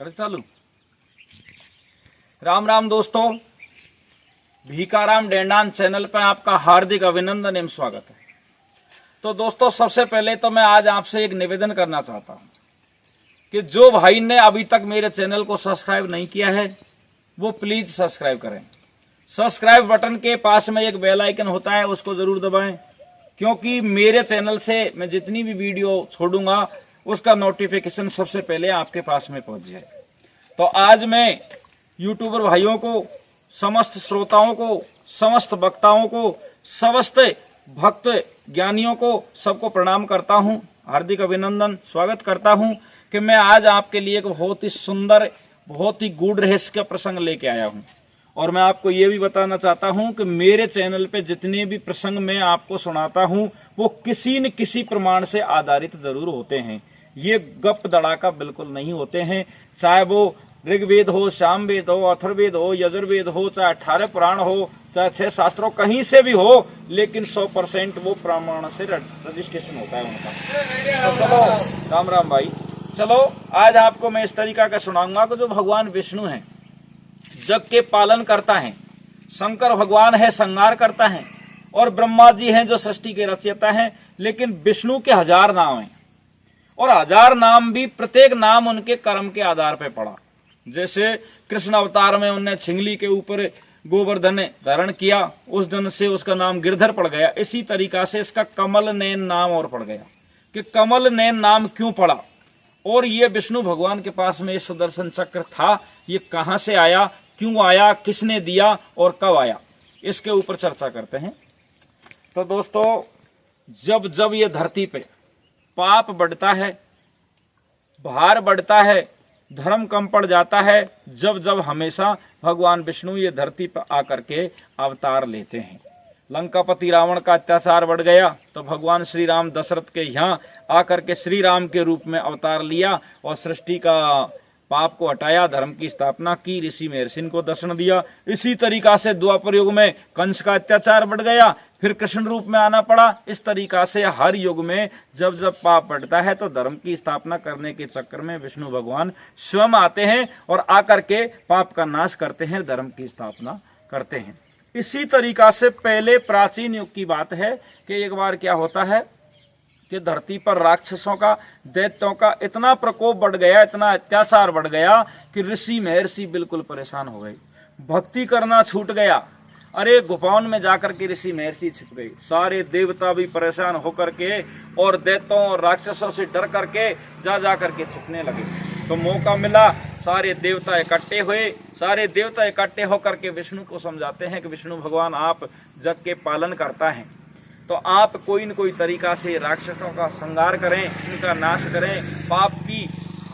कर चालू। राम राम दोस्तों, भीखाराम डेंडान चैनल पर आपका हार्दिक अभिनंदन एवं स्वागत है। तो दोस्तों, सबसे पहले तो मैं आज आपसे एक निवेदन करना चाहता हूं कि जो भाई ने अभी तक मेरे चैनल को सब्सक्राइब नहीं किया है वो प्लीज सब्सक्राइब करें। सब्सक्राइब बटन के पास में एक बेल आइकन होता है, उसको जरूर दबाएं, क्योंकि मेरे चैनल से मैं जितनी भी वीडियो छोड़ूंगा उसका नोटिफिकेशन सबसे पहले आपके पास में पहुंच जाए। तो आज मैं यूट्यूबर भाइयों को, समस्त श्रोताओं को, समस्त वक्ताओं को, समस्त भक्त ज्ञानियों को सबको प्रणाम करता हूं, हार्दिक अभिनंदन स्वागत करता हूं कि मैं आज आपके लिए एक बहुत ही सुंदर, बहुत ही गूढ़ रहस्य का प्रसंग लेके आया हूं। और मैं आपको ये भी बताना चाहता हूं कि मेरे चैनल पे जितने भी प्रसंग मैं आपको सुनाता हूं वो किसी न किसी प्रमाण से आधारित जरूर होते हैं। ये गप दड़ाका बिल्कुल नहीं होते हैं। चाहे वो ऋग्वेद हो, सामवेद हो, अथर्ववेद हो, यजुर्वेद हो, चाहे 18 पुराण हो, चाहे 6 शास्त्रों कहीं से भी हो, लेकिन 100% वो प्रमाण से रजिस्ट्रेशन होता है उनका। तो चलो राम राम भाई, चलो आज आपको मैं इस तरीका का सुनाऊंगा कि जो भगवान विष्णु हैं जग के पालन करता है, शंकर भगवान है संहार करता है, और ब्रह्मा जी हैं जो सृष्टि के रचयिता हैं। लेकिन विष्णु के 1000 नाम हैं और 1000 नाम भी प्रत्येक नाम उनके कर्म के आधार पर पड़ा। जैसे कृष्ण अवतार में उनने छिंगली के ऊपर गोवर्धन धारण किया, उस दिन से उसका नाम गिरधर पड़ गया। इसी तरीका से इसका कमल नयन नाम और पड़ गया कि कमल नयन नाम क्यों पड़ा, और ये विष्णु भगवान के पास में ये सुदर्शन चक्र था, ये कहां से आया, क्यों आया, किसने दिया और कब आया, इसके ऊपर चर्चा करते हैं। तो दोस्तों, जब जब ये धरती पे पाप बढ़ता है, भार बढ़ता है, धर्म कम पड़ जाता है, जब जब हमेशा भगवान विष्णु ये धरती पर आकर के अवतार लेते हैं। लंकापति रावण का अत्याचार बढ़ गया तो भगवान श्री राम दशरथ के यहाँ आकर के श्री राम के रूप में अवतार लिया और सृष्टि का पाप को हटाया, धर्म की स्थापना की, ऋषि महर्षि को दर्शन दिया। इसी तरीका से द्वापर युग में कंस का अत्याचार बढ़ गया, फिर कृष्ण रूप में आना पड़ा। इस तरीका से हर युग में जब जब पाप बढ़ता है तो धर्म की स्थापना करने के चक्कर में विष्णु भगवान स्वयं आते हैं और आकर के पाप का नाश करते हैं, धर्म की स्थापना करते हैं। इसी तरीका से पहले प्राचीन युग की बात है कि एक बार क्या होता है कि धरती पर राक्षसों का, दैत्यों का इतना प्रकोप बढ़ गया, इतना अत्याचार बढ़ गया कि ऋषि महर्षि बिल्कुल परेशान हो गए, भक्ति करना छूट गया। अरे गुफाओं में जाकर के ऋषि महर्षि छिप गए, सारे देवता भी परेशान होकर के और दैत्यों और राक्षसों से डर करके जा करके छिपने लगे। तो मौका मिला, सारे देवता इकट्ठे हुए, सारे देवता इकट्ठे होकर के विष्णु को समझाते हैं कि विष्णु भगवान आप जग के पालन करता है, तो आप कोई न कोई तरीका से राक्षसों का संहार करें, इनका नाश करें, पाप की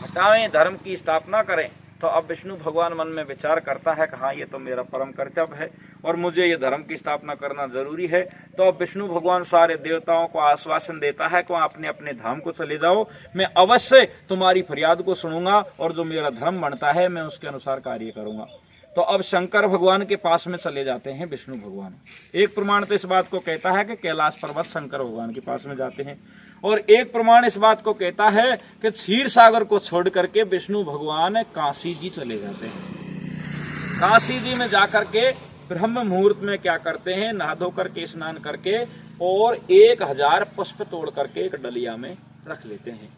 हटाएं, धर्म की स्थापना करें। तो अब विष्णु भगवान मन में विचार करता है कि हाँ, ये तो मेरा परम कर्तव्य है और मुझे ये धर्म की स्थापना करना जरूरी है। तो अब विष्णु भगवान सारे देवताओं को आश्वासन देता है कि अपने अपने धाम को चले जाओ, मैं अवश्य तुम्हारी फरियाद को सुनूंगा और जो मेरा धर्म बनता है मैं उसके अनुसार कार्य करूंगा। तो अब शंकर भगवान के पास में चले जाते हैं विष्णु भगवान। एक प्रमाण तो इस बात को कहता है कि कैलाश पर्वत शंकर भगवान के पास में जाते हैं, और एक प्रमाण इस बात को कहता है कि क्षीर सागर को छोड़ करके विष्णु भगवान काशी जी चले जाते हैं। काशी जी में जाकर के ब्रह्म मुहूर्त में क्या करते हैं, नहा धो करके स्नान करके और 1000 पुष्प तोड़ करके एक डलिया में रख लेते हैं।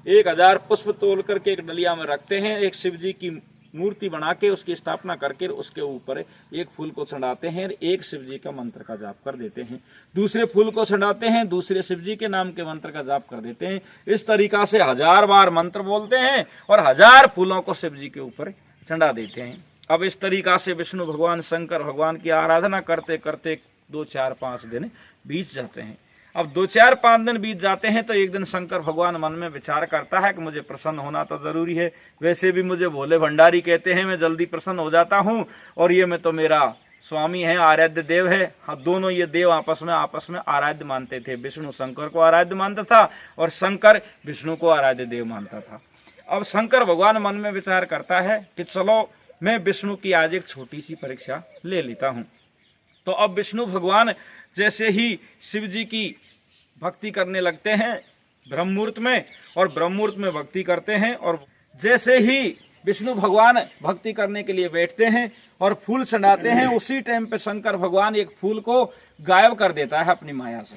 1000 पुष्प तोड़ करके एक डलिया में रखते हैं, एक शिव जी की मूर्ति बना के उसकी स्थापना करके उसके ऊपर एक फूल को चढ़ाते हैं, एक शिव जी का मंत्र का जाप कर देते हैं, दूसरे फूल को चढ़ाते हैं, दूसरे शिव जी के नाम के मंत्र का जाप कर देते हैं। इस तरीका से 1000 बार मंत्र बोलते हैं और 1000 फूलों को शिव जी के ऊपर चढ़ा देते हैं। अब इस तरीका से विष्णु भगवान, शंकर भगवान की आराधना करते करते 2, 4, 5 दिन बीत जाते हैं। अब 2, 4, 5 दिन बीत जाते हैं तो एक दिन शंकर भगवान मन में विचार करता है कि मुझे प्रसन्न होना तो जरूरी है। वैसे भी मुझे भोले भंडारी कहते हैं, मैं जल्दी प्रसन्न हो जाता हूँ, और ये मैं तो मेरा स्वामी है, आराध्य देव है। हाँ, दोनों ये देव आपस में आराध्य मानते थे। विष्णु शंकर को आराध्य मानता था और शंकर विष्णु को आराध्य देव मानता था। अब शंकर भगवान मन में विचार करता है कि चलो मैं विष्णु की आज एक छोटी सी परीक्षा ले लेता हूँ। तो अब विष्णु भगवान जैसे ही शिव जी की भक्ति करने लगते हैं ब्रह्म मुहूर्त में, और ब्रह्म मुहूर्त में भक्ति करते हैं, और जैसे ही विष्णु भगवान भक्ति करने के लिए बैठते हैं और फूल चढ़ाते हैं। उसी टाइम पे शंकर भगवान एक फूल को गायब कर देता है अपनी माया से,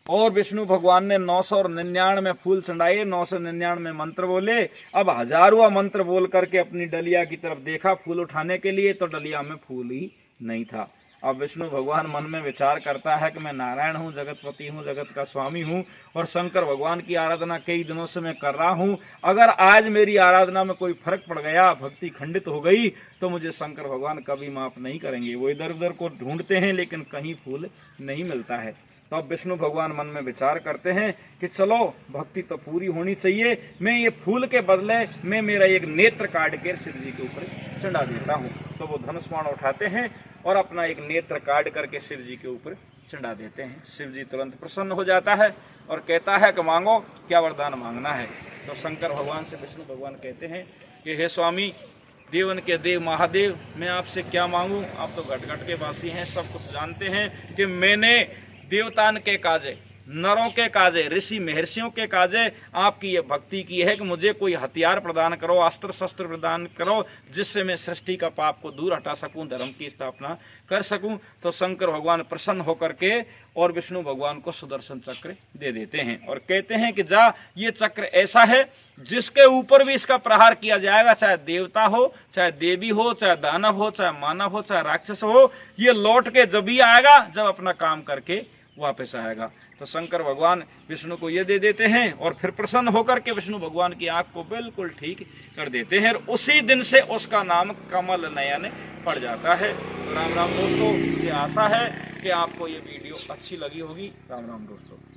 और विष्णु भगवान ने 999 फूल चढ़ाए, 999 मंत्र बोले। अब 1000वां मंत्र बोल करके अपनी डलिया की तरफ देखा फूल उठाने के लिए, तो डलिया में फूल ही नहीं था। अब विष्णु भगवान मन में विचार करता है कि मैं नारायण हूँ, जगतपति हूँ, जगत का स्वामी हूँ, और शंकर भगवान की आराधना कई दिनों से मैं कर रहा हूँ। अगर आज मेरी आराधना में कोई फर्क पड़ गया, भक्ति खंडित हो गई, तो मुझे शंकर भगवान कभी माफ नहीं करेंगे। वो इधर उधर को ढूंढते हैं लेकिन कहीं फूल नहीं मिलता है। तो अब विष्णु भगवान मन में विचार करते हैं कि चलो भक्ति तो पूरी होनी चाहिए, मैं ये फूल के बदले मैं मेरा एक नेत्र काट के शिव जी के ऊपर चढ़ा देता हूँ। तो वो धनुष बाण उठाते हैं और अपना एक नेत्र काट करके शिव जी के ऊपर चढ़ा देते हैं। शिव जी तुरंत प्रसन्न हो जाता है और कहता है कि मांगो, क्या वरदान मांगना है। तो शंकर भगवान से विष्णु भगवान कहते हैं कि हे स्वामी, देवन के देव महादेव, मैं आपसे क्या मांगू। आप तो घट घट के वासी हैं, सब कुछ जानते हैं कि मैंने देवतान के काजे, नरों के काजे, ऋषि महर्षियों के काजे आपकी ये भक्ति की है कि मुझे कोई हथियार प्रदान करो, अस्त्र शस्त्र प्रदान करो, जिससे मैं सृष्टि का पाप को दूर हटा सकूं, धर्म की स्थापना कर सकूं। तो शंकर भगवान प्रसन्न होकर के और विष्णु भगवान को सुदर्शन चक्र दे देते हैं और कहते हैं कि जा, ये चक्र ऐसा है जिसके ऊपर भी इसका प्रहार किया जाएगा, चाहे देवता हो, चाहे देवी हो, चाहे दानव हो, चाहे मानव हो, चाहे राक्षस हो, ये लौट के जब ही आएगा जब अपना काम करके वापस आएगा। तो शंकर भगवान विष्णु को ये दे देते हैं और फिर प्रसन्न होकर के विष्णु भगवान की आंख को बिल्कुल ठीक कर देते हैं, और उसी दिन से उसका नाम कमल नयन पड़ जाता है। तो राम राम दोस्तों, ये आशा है कि आपको ये वीडियो अच्छी लगी होगी। राम राम दोस्तों।